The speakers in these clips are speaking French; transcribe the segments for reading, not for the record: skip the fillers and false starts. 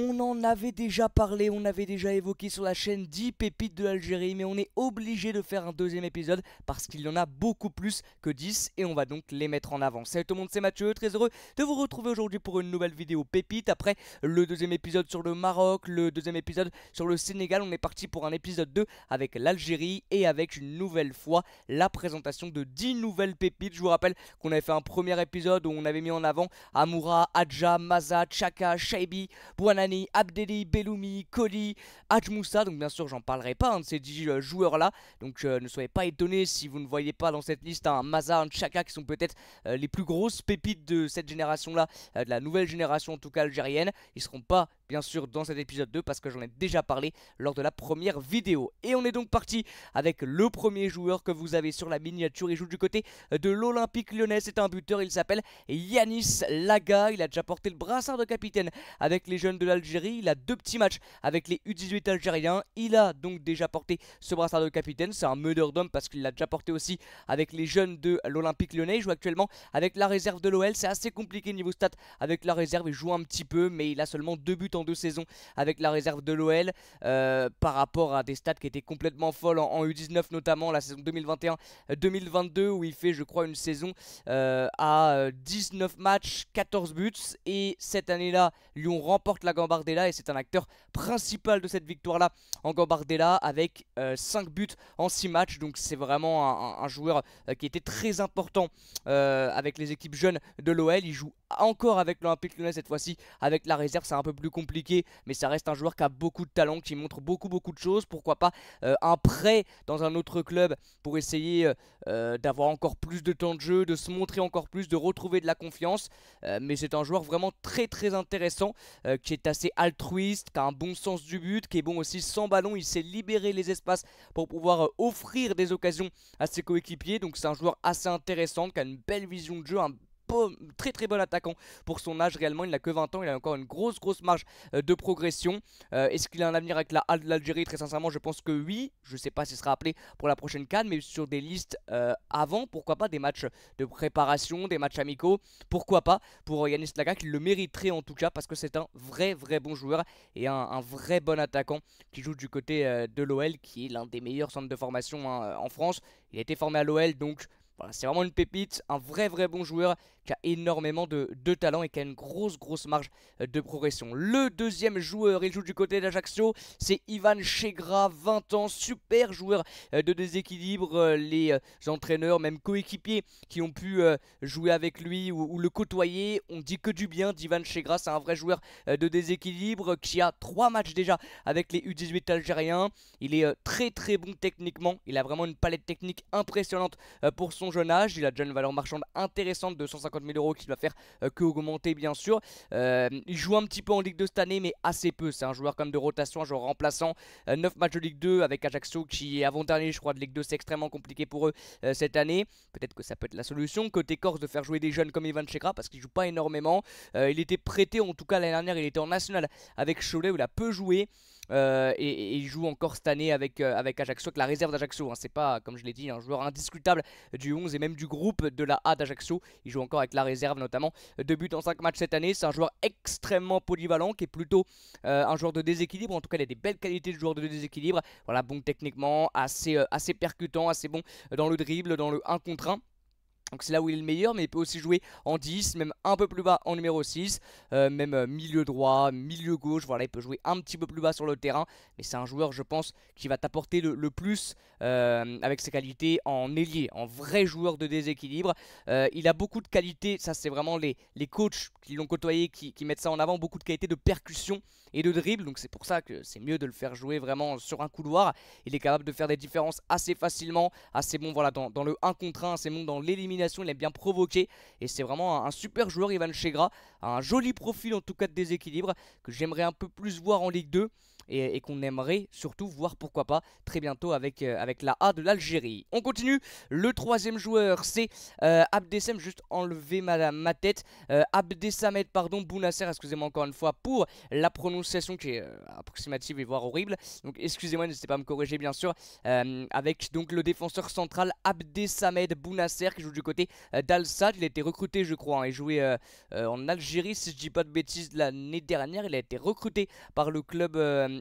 On en avait déjà parlé, on avait déjà évoqué sur la chaîne 10 pépites de l'Algérie, mais on est obligé de faire un deuxième épisode parce qu'il y en a beaucoup plus que 10 et on va donc les mettre en avant. Salut tout le monde, c'est Mathieu, très heureux de vous retrouver aujourd'hui pour une nouvelle vidéo pépite. Après le deuxième épisode sur le Maroc, le deuxième épisode sur le Sénégal, on est parti pour un épisode 2 avec l'Algérie et avec une nouvelle fois la présentation de 10 nouvelles pépites. Je vous rappelle qu'on avait fait un premier épisode où on avait mis en avant Amoura, Adja, Maza, Chaka, Shaibi, Bouanani, Abdelli, Belloumi, Koli, Hadj Moussa. Donc bien sûr j'en parlerai pas de ces 10 joueurs là. Donc ne soyez pas étonnés si vous ne voyez pas dans cette liste un Maza, un Chaka qui sont peut-être les plus grosses pépites de cette génération là, de la nouvelle génération en tout cas algérienne. Ils seront pas bien sûr dans cet épisode 2 parce que j'en ai déjà parlé lors de la première vidéo. Et on est donc parti avec le premier joueur que vous avez sur la miniature. Il joue du côté de l'Olympique Lyonnais, c'est un buteur, il s'appelle Yanis Laga. Il a déjà porté le brassard de capitaine avec les jeunes de l'Algérie. Il a 2 petits matchs avec les U18 algériens. Il a donc déjà porté ce brassard de capitaine. C'est un meneur d'homme parce qu'il l'a déjà porté aussi avec les jeunes de l'Olympique Lyonnais. Il joue actuellement avec la réserve de l'OL. C'est assez compliqué niveau stats avec la réserve. Il joue un petit peu, mais il a seulement 2 buts en 2 saisons avec la réserve de l'OL par rapport à des stats qui étaient complètement folles en U19, notamment la saison 2021-2022 où il fait je crois une saison à 19 matchs, 14 buts. Et cette année-là, Lyon remporte la Gambardella et c'est un acteur principal de cette victoire-là en Gambardella avec 5 buts en 6 matchs. Donc c'est vraiment un joueur qui était très important avec les équipes jeunes de l'OL. Il joue encore avec l'Olympique Lyonnais cette fois-ci avec la réserve, c'est un peu plus compliqué, mais ça reste un joueur qui a beaucoup de talent, qui montre beaucoup de choses. Pourquoi pas un prêt dans un autre club pour essayer d'avoir encore plus de temps de jeu, de se montrer encore plus, de retrouver de la confiance. Mais c'est un joueur vraiment très intéressant, qui est assez altruiste, qui a un bon sens du but, qui est bon aussi sans ballon. Il sait libérer les espaces pour pouvoir offrir des occasions à ses coéquipiers. Donc c'est un joueur assez intéressant, qui a une belle vision de jeu, un très bon attaquant pour son âge. Réellement il n'a que 20 ans, il a encore une grosse marge de progression. Est-ce qu'il a un avenir avec l'Algérie? Très sincèrement je pense que oui. Je sais pas s'il sera appelé pour la prochaine CAN, mais sur des listes avant, pourquoi pas, des matchs de préparation, des matchs amicaux, pourquoi pas pour Yanis Laga, qui le mériterait en tout cas parce que c'est un vrai bon joueur et un vrai bon attaquant qui joue du côté de l'OL, qui est l'un des meilleurs centres de formation en France. Il a été formé à l'OL, donc voilà, c'est vraiment une pépite, un vrai bon joueur qui a énormément de talent et qui a une grosse marge de progression. Le deuxième joueur, il joue du côté d'Ajaccio, c'est Ivan Chegra, 20 ans, super joueur de déséquilibre. Les entraîneurs, même coéquipiers qui ont pu jouer avec lui ou le côtoyer, on dit que du bien d'Ivan Chegra. C'est un vrai joueur de déséquilibre qui a 3 matchs déjà avec les U18 algériens. Il est très bon techniquement, il a vraiment une palette technique impressionnante pour son jeune âge. Il a déjà une valeur marchande intéressante de 150 000 € qui va faire que augmenter bien sûr. Il joue un petit peu en Ligue 2 cette année, mais assez peu. C'est un joueur comme de rotation, un joueur remplaçant. 9 matchs de Ligue 2 avec Ajaccio qui est avant-dernier je crois de Ligue 2. C'est extrêmement compliqué pour eux cette année. Peut-être que ça peut être la solution côté Corse de faire jouer des jeunes comme Ivan Chegra parce qu'il joue pas énormément. Il était prêté, en tout cas l'année dernière il était en national avec Cholet où il a peu joué. Et il joue encore cette année avec Ajaccio, avec la réserve d'Ajaccio. C'est pas, comme je l'ai dit, un joueur indiscutable du 11 et même du groupe de la A d'Ajaccio. Il joue encore avec la réserve, notamment 2 buts en 5 matchs cette année. C'est un joueur extrêmement polyvalent qui est plutôt un joueur de déséquilibre. En tout cas, il a des belles qualités de joueur de déséquilibre. Voilà, bon techniquement, assez percutant, assez bon dans le dribble, dans le 1 contre 1. Donc c'est là où il est le meilleur, mais il peut aussi jouer en 10, même un peu plus bas en numéro 6, même milieu droit, milieu gauche. Voilà, il peut jouer un petit peu plus bas sur le terrain, mais c'est un joueur je pense qui va t'apporter le plus avec ses qualités en ailier, en vrai joueur de déséquilibre. Il a beaucoup de qualités, ça c'est vraiment les coachs qui l'ont côtoyé qui mettent ça en avant, beaucoup de qualités de percussion et de dribble. Donc c'est pour ça que c'est mieux de le faire jouer vraiment sur un couloir. Il est capable de faire des différences assez facilement, assez bon voilà, dans le 1 contre 1, assez bon dans l'élimination. Il aime bien provoquer et c'est vraiment un super joueur. Ivan Chegra, un joli profil en tout cas de déséquilibre que j'aimerais un peu plus voir en Ligue 2. et qu'on aimerait surtout voir pourquoi pas très bientôt avec la A de l'Algérie. On continue, le troisième joueur c'est Abdessam, juste enlever ma tête, Abdessamed pardon, Bounasser, excusez-moi encore une fois pour la prononciation qui est approximative et voire horrible, donc excusez-moi, n'hésitez pas à me corriger bien sûr, avec donc le défenseur central Abdessamed Bounasser qui joue du côté d'Al Sadd. Il a été recruté je crois, il jouait en Algérie si je dis pas de bêtises l'année dernière, il a été recruté par le club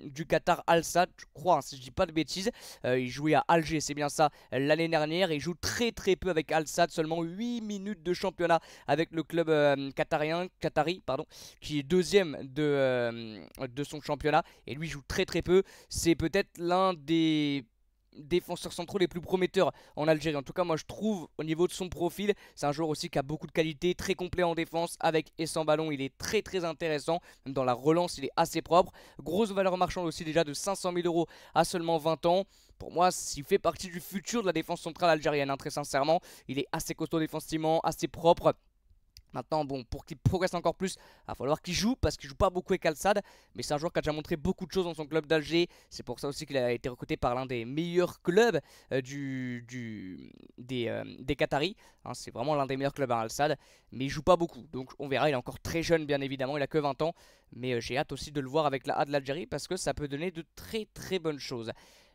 du Qatar Al Sadd je crois, si je dis pas de bêtises. Il jouait à Alger, c'est bien ça, l'année dernière, et il joue très peu avec Al Sadd, seulement 8 minutes de championnat avec le club qatari pardon, qui est deuxième de son championnat, et lui joue très peu. C'est peut-être l'un des défenseurs centraux les plus prometteurs en Algérie. En tout cas moi je trouve au niveau de son profil, c'est un joueur aussi qui a beaucoup de qualité, très complet en défense avec et sans ballon, il est très intéressant, même dans la relance il est assez propre, grosse valeur marchande aussi déjà de 500 000 € à seulement 20 ans. Pour moi, il fait partie du futur de la défense centrale algérienne, hein, très sincèrement. Il est assez costaud défensivement, assez propre. Maintenant, bon, pour qu'il progresse encore plus, il va falloir qu'il joue parce qu'il joue pas beaucoup avec Al Sadd. Mais c'est un joueur qui a déjà montré beaucoup de choses dans son club d'Alger. C'est pour ça aussi qu'il a été recruté par l'un des meilleurs clubs des Qataris. Hein, c'est vraiment l'un des meilleurs clubs à Al Sadd. Mais il joue pas beaucoup. Donc on verra, il est encore très jeune bien évidemment. Il a que 20 ans. Mais j'ai hâte aussi de le voir avec la A de l'Algérie parce que ça peut donner de très bonnes choses.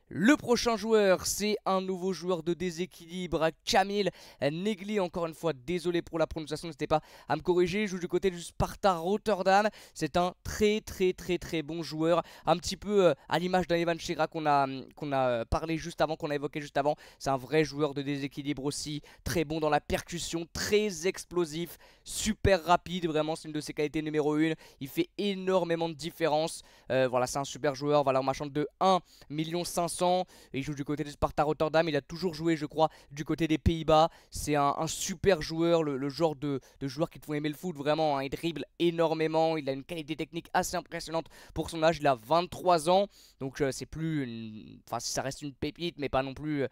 Le prochain joueur, c'est un nouveau joueur de déséquilibre, Kamil Negli, encore une fois, désolé pour la prononciation, n'hésitez pas à me corriger, il joue du côté du Sparta Rotterdam, c'est un très bon joueur, un petit peu à l'image d'un Evan Chira qu'on a parlé juste avant, qu'on a évoqué juste avant, c'est un vrai joueur de déséquilibre aussi, très bon dans la percussion, très explosif, super rapide, vraiment c'est une de ses qualités numéro 1, il fait énormément de différence, voilà c'est un super joueur, valeur marchande de 1,5 million. Et il joue du côté du Sparta Rotterdam, il a toujours joué je crois du côté des Pays-Bas. C'est un super joueur, le genre de joueur qui te font aimer le foot vraiment, hein. Il dribble énormément, il a une qualité technique assez impressionnante pour son âge, il a 23 ans. Donc c'est plus enfin ça reste une pépite mais pas non plus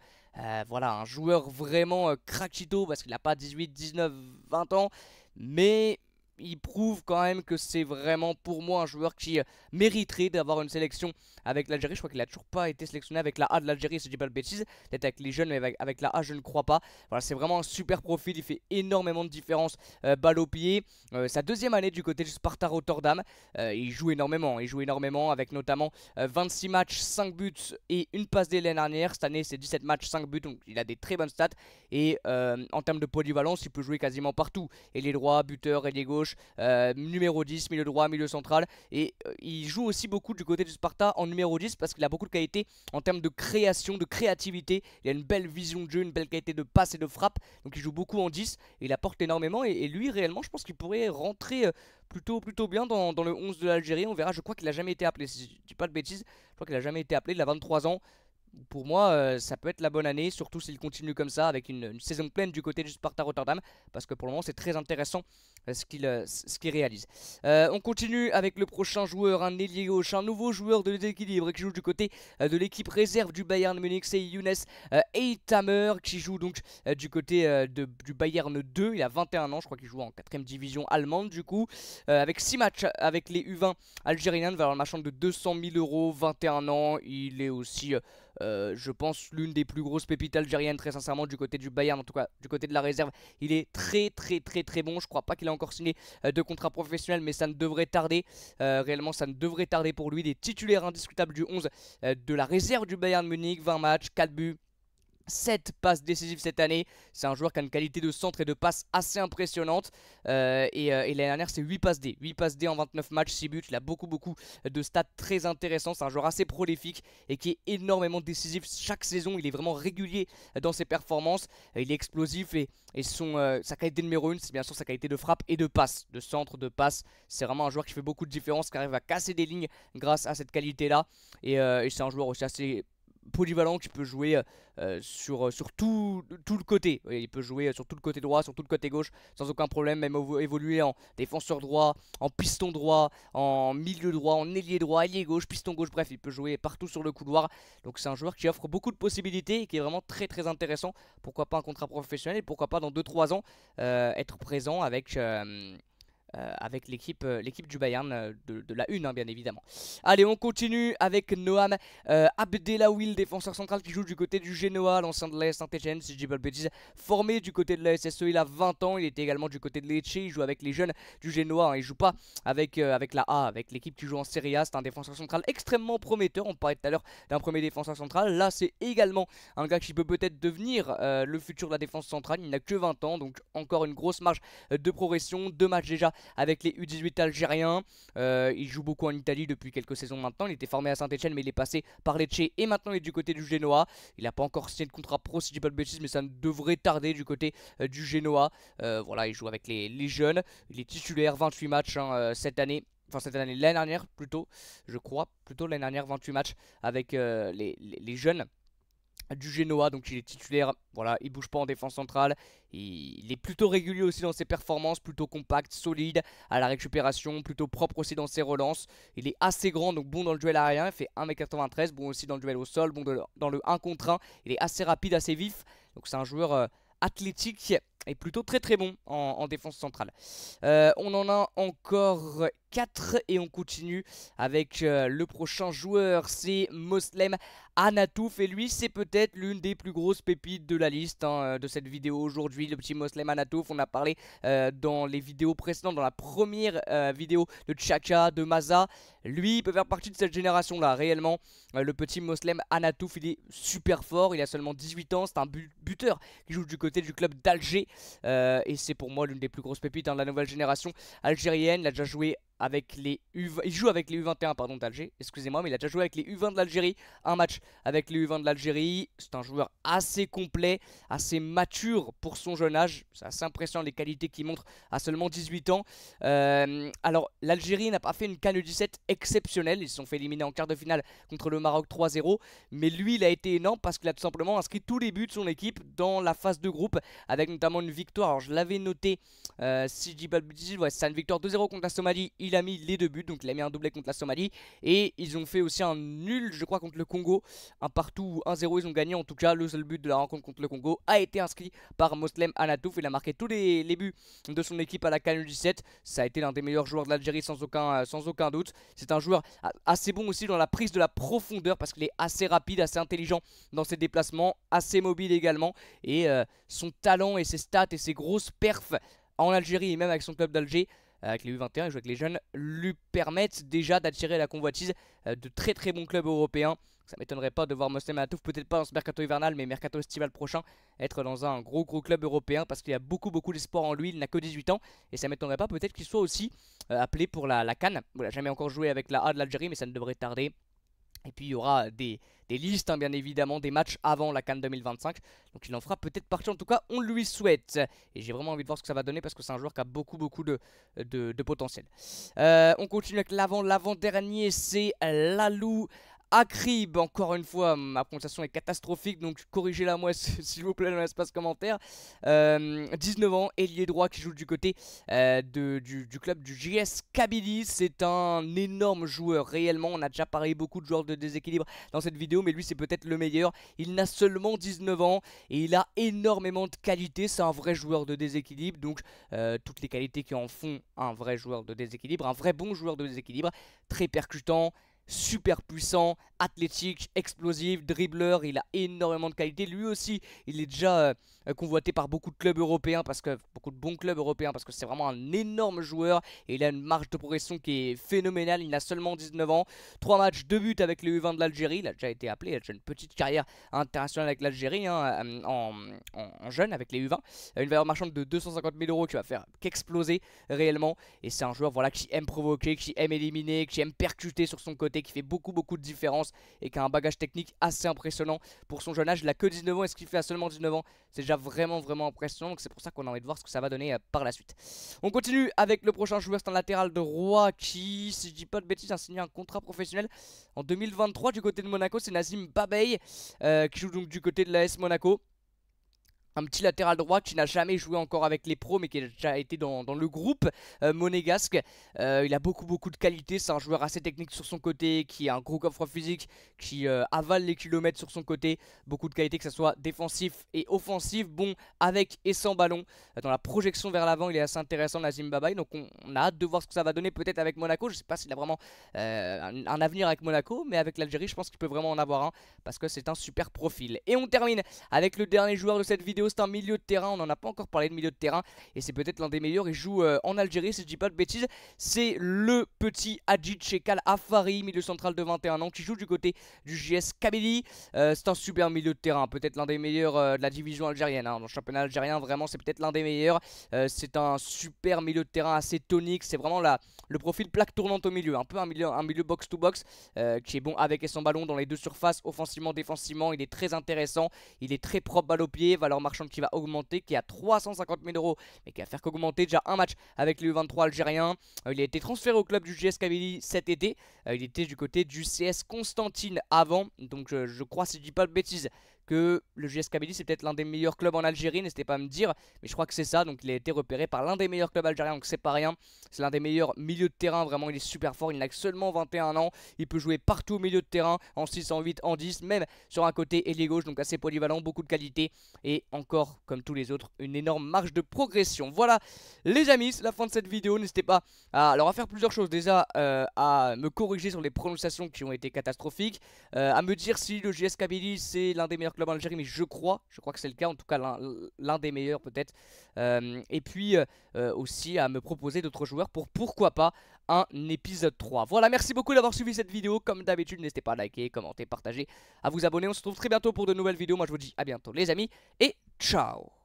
voilà un joueur vraiment craquito parce qu'il n'a pas 18, 19, 20 ans. Mais il prouve quand même que c'est vraiment pour moi un joueur qui mériterait d'avoir une sélection avec l'Algérie. Je crois qu'il a toujours pas été sélectionné avec la A de l'Algérie si je dis pas de bêtises, peut-être avec les jeunes mais avec la A je ne crois pas. Voilà, c'est vraiment un super profil, il fait énormément de différence balle au pied. Sa deuxième année du côté du Sparta Rotterdam, il joue énormément avec notamment 26 matchs, 5 buts et une passe D l'année dernière. Cette année c'est 17 matchs, 5 buts, donc il a des très bonnes stats. Et en termes de polyvalence il peut jouer quasiment partout, ailier droit, buteur, ailier gauche, numéro 10, milieu droit, milieu central. Et il joue aussi beaucoup du côté du Sparta en numéro 10 parce qu'il a beaucoup de qualité en termes de création, de créativité. Il a une belle vision de jeu, une belle qualité de passe et de frappe. Donc il joue beaucoup en 10 et il apporte énormément. Et lui réellement je pense qu'il pourrait rentrer plutôt bien dans le 11 de l'Algérie. On verra, je crois qu'il a jamais été appelé, si je dis pas de bêtises. Je crois qu'il a jamais été appelé, il a 23 ans. Pour moi, ça peut être la bonne année, surtout s'il continue comme ça, avec une saison pleine du côté du Sparta Rotterdam, parce que pour le moment, c'est très intéressant ce qu'il réalise. On continue avec le prochain joueur, un ailier gauche, un nouveau joueur de l'équilibre qui joue du côté de l'équipe réserve du Bayern Munich, c'est Younes Eitamer, qui joue donc du côté du Bayern 2, il a 21 ans, je crois qu'il joue en 4ème division allemande du coup, avec 6 matchs avec les U20 algériens, valeur marchande de 200 000 €, 21 ans, il est aussi... je pense l'une des plus grosses pépites algériennes très sincèrement du côté du Bayern, en tout cas du côté de la réserve. Il est très bon, je crois pas qu'il a encore signé de contrat professionnel mais ça ne devrait tarder, réellement ça ne devrait tarder pour lui. Il est titulaire indiscutable du 11 de la réserve du Bayern Munich, 20 matchs, 4 buts, 7 passes décisives cette année. C'est un joueur qui a une qualité de centre et de passe assez impressionnante, et l'année dernière c'est 8 passes D en 29 matchs, 6 buts. Il a beaucoup de stats très intéressants. C'est un joueur assez prolifique et qui est énormément décisif chaque saison. Il est vraiment régulier dans ses performances, il est explosif et sa qualité numéro 1 c'est bien sûr sa qualité de frappe et de passe, de centre, de passe. C'est vraiment un joueur qui fait beaucoup de différence, qui arrive à casser des lignes grâce à cette qualité là, et c'est un joueur aussi assez polyvalent qui peut jouer sur tout le côté. Il peut jouer sur tout le côté droit, sur tout le côté gauche sans aucun problème, même évoluer en défenseur droit, en piston droit, en milieu droit, en ailier droit, ailier gauche, piston gauche, bref il peut jouer partout sur le couloir. Donc c'est un joueur qui offre beaucoup de possibilités et qui est vraiment très intéressant. Pourquoi pas un contrat professionnel et pourquoi pas dans 2-3 ans être présent avec avec l'équipe du Bayern de la une, hein, bien évidemment. Allez, on continue avec Noam Abdelawil, défenseur central qui joue du côté du Genoa, l'ancien de l'AS Saint-Etienne, si je dis pas le bêtise, formé du côté de la SSE, il a 20 ans, il était également du côté de Lecce, il joue avec les jeunes du Genoa, hein, il joue pas avec la A, avec l'équipe qui joue en Serie A. C'est un défenseur central extrêmement prometteur, on parlait tout à l'heure d'un premier défenseur central, là c'est également un gars qui peut peut-être devenir le futur de la défense centrale, il n'a que 20 ans, donc encore une grosse marge de progression, 2 matchs déjà avec les U18 algériens. Il joue beaucoup en Italie depuis quelques saisons maintenant. Il était formé à Saint-Etienne, mais il est passé par Lecce et maintenant il est du côté du Genoa. Il n'a pas encore signé de contrat pro, si je dis pas de bêtises, mais ça ne devrait tarder du côté du Genoa. Voilà, il joue avec les jeunes. Il est titulaire, 28 matchs hein, cette année. Enfin cette année, l'année dernière plutôt, je crois, plutôt l'année dernière, 28 matchs avec les jeunes du Genoa, donc il est titulaire, voilà, il bouge pas en défense centrale, il est plutôt régulier aussi dans ses performances, plutôt compact, solide à la récupération, plutôt propre aussi dans ses relances, il est assez grand, donc bon dans le duel aérien, il fait 1m93, bon aussi dans le duel au sol, bon dans le 1 contre 1, il est assez rapide, assez vif, donc c'est un joueur athlétique et plutôt très très bon en défense centrale. On en a encore 4 et on continue avec le prochain joueur, c'est Moslem Anatouf, et lui c'est peut-être l'une des plus grosses pépites de la liste hein, de cette vidéo aujourd'hui, le petit Moslem Anatouf. On a parlé dans les vidéos précédentes, dans la première vidéo de Xhaka, de Maza. Lui il peut faire partie de cette génération là réellement. Le petit Moslem Anatouf, il est super fort, il a seulement 18 ans, c'est un buteur qui joue du côté du club d'Alger et c'est pour moi l'une des plus grosses pépites hein, de la nouvelle génération algérienne. Il a déjà joué avec les U20, il joue avec les U21 pardon d'Alger, excusez-moi, mais il a déjà joué avec les U20 de l'Algérie, un match avec les U20 de l'Algérie. C'est un joueur assez complet, assez mature pour son jeune âge, c'est assez impressionnant les qualités qu'il montre à seulement 18 ans. Alors l'Algérie n'a pas fait une CAN U17 exceptionnelle, ils se sont fait éliminer en quart de finale contre le Maroc 3-0, mais lui il a été énorme parce qu'il a tout simplement inscrit tous les buts de son équipe dans la phase de groupe, avec notamment une victoire, alors je l'avais noté, si je dis pas le bêtise, ouais, c'est une victoire 2-0 contre la Somalie. Il a mis les 2 buts, donc il a mis un doublé contre la Somalie. Et ils ont fait aussi un nul, je crois, contre le Congo. Un partout, 1-0, ils ont gagné. En tout cas, le seul but de la rencontre contre le Congo a été inscrit par Moslem Anatouf. Il a marqué tous les buts de son équipe à la CAN U17. Ça a été l'un des meilleurs joueurs de l'Algérie sans aucun doute. C'est un joueur assez bon aussi dans la prise de la profondeur parce qu'il est assez rapide, assez intelligent dans ses déplacements, assez mobile également. Et son talent et ses stats et ses grosses perfs en Algérie et même avec son club d'Alger, avec les U21, il joue avec les jeunes, lui permettent déjà d'attirer la convoitise de très très bons clubs européens. Ça m'étonnerait pas de voir Moslem Anatouf, peut-être pas dans ce mercato hivernal, mais mercato estival prochain, être dans un gros club européen parce qu'il y a beaucoup d'espoir en lui. Il n'a que 18 ans et ça m'étonnerait pas peut-être qu'il soit aussi appelé pour la CAN. Il n'a jamais encore joué avec la A de l'Algérie, mais ça ne devrait tarder. Et puis il y aura des listes hein, bien évidemment, des matchs avant la CAN 2025. Donc il en fera peut-être partie, en tout cas on lui souhaite. Et j'ai vraiment envie de voir ce que ça va donner parce que c'est un joueur qui a beaucoup de potentiel. On continue avec l'avant-dernier, c'est Lalou Akrib. Encore une fois, ma prononciation est catastrophique, donc corrigez-la moi s'il vous plaît dans l'espace commentaire. 19 ans, ailier droit qui joue du côté du club du JS Kabylie. C'est un énorme joueur réellement. On a déjà parlé beaucoup de joueurs de déséquilibre dans cette vidéo, mais lui c'est peut-être le meilleur. Il n'a seulement 19 ans et il a énormément de qualités. C'est un vrai joueur de déséquilibre, donc toutes les qualités qui en font un vrai joueur de déséquilibre, un vrai bon joueur de déséquilibre, très percutant, super puissant, athlétique, explosif, dribbleur. Il a énormément de qualité. Lui aussi, il est déjà convoité par beaucoup de clubs européens, parce que beaucoup de bons clubs européens, parce que c'est vraiment un énorme joueur et il a une marge de progression qui est phénoménale. Il a seulement 19 ans, 3 matchs, 2 buts avec les U20 de l'Algérie. Il a déjà été appelé, il a déjà une petite carrière internationale avec l'Algérie hein, en jeune avec les U20. Une valeur marchande de 250 000 € qui va faire qu'exploser réellement. Et c'est un joueur voilà, qui aime provoquer, qui aime éliminer, qui aime percuter sur son côté, qui fait beaucoup de différence et qui a un bagage technique assez impressionnant pour son jeune âge. Il a que 19 ans et ce qu'il fait à seulement 19 ans, c'est déjà vraiment impressionnant. Donc c'est pour ça qu'on a envie de voir ce que ça va donner par la suite. On continue avec le prochain joueur, c'est un latéral droit qui, si je dis pas de bêtises, a signé un contrat professionnel en 2023 du côté de Monaco. C'est Nazim Babey qui joue donc du côté de l'AS Monaco. un petit latéral droit qui n'a jamais joué encore avec les pros mais qui a déjà été dans le groupe monégasque. Il a beaucoup de qualité, c'est un joueur assez technique sur son côté, qui a un gros coffre physique, qui avale les kilomètres sur son côté. Beaucoup de qualité, que ce soit défensif et offensif, bon avec et sans ballon. Dans la projection vers l'avant il est assez intéressant, Nazim Babaï, donc on a hâte de voir ce que ça va donner peut-être avec Monaco. Je sais pas s'il a vraiment un avenir avec Monaco, mais avec l'Algérie je pense qu'il peut vraiment en avoir un, parce que c'est un super profil. Et on termine avec le dernier joueur de cette vidéo. C'est un milieu de terrain, on n'en a pas encore parlé de milieu de terrain, et c'est peut-être l'un des meilleurs. Il joue en Algérie si je dis pas de bêtises. C'est le petit Hadji Chekal Afari, milieu central de 21 ans, qui joue du côté du JS Kabylie. C'est un super milieu de terrain, peut-être l'un des meilleurs de la division algérienne, hein. Dans le championnat algérien vraiment c'est peut-être l'un des meilleurs. C'est un super milieu de terrain assez tonique, c'est vraiment le profil plaque tournante au milieu, un peu un milieu box to box, qui est bon avec et sans ballon dans les deux surfaces, offensivement, défensivement. Il est très intéressant, il est très propre balle au pied, valeur marchande qui va augmenter, qui est à 350 000 euros, mais qui va faire qu'augmenter. Déjà un match avec les U23 algériens. Il a été transféré au club du JS Kabylie cet été. Il était du côté du CS Constantine avant, donc je crois, si je dis pas de bêtises, que le JS Kabylie c'est peut-être l'un des meilleurs clubs en Algérie, n'hésitez pas à me dire, mais je crois que c'est ça. Donc il a été repéré par l'un des meilleurs clubs algériens, donc c'est pas rien. C'est l'un des meilleurs milieux de terrain, vraiment il est super fort. Il n'a que seulement 21 ans, il peut jouer partout au milieu de terrain, en 6, en 8, en 10, même sur un côté ailier gauche, donc assez polyvalent, beaucoup de qualité, et encore comme tous les autres une énorme marge de progression. Voilà les amis, c'est la fin de cette vidéo. N'hésitez pas à faire plusieurs choses, déjà à me corriger sur les prononciations qui ont été catastrophiques, à me dire si le JS Kabylie c'est l'un des meilleurs club en Algérie, mais je crois que c'est le cas, en tout cas l'un des meilleurs peut-être. Et puis aussi à me proposer d'autres joueurs pour pourquoi pas un épisode 3. Voilà, merci beaucoup d'avoir suivi cette vidéo. Comme d'habitude, n'hésitez pas à liker, commenter, partager, à vous abonner. On se retrouve très bientôt pour de nouvelles vidéos. Moi je vous dis à bientôt les amis et ciao.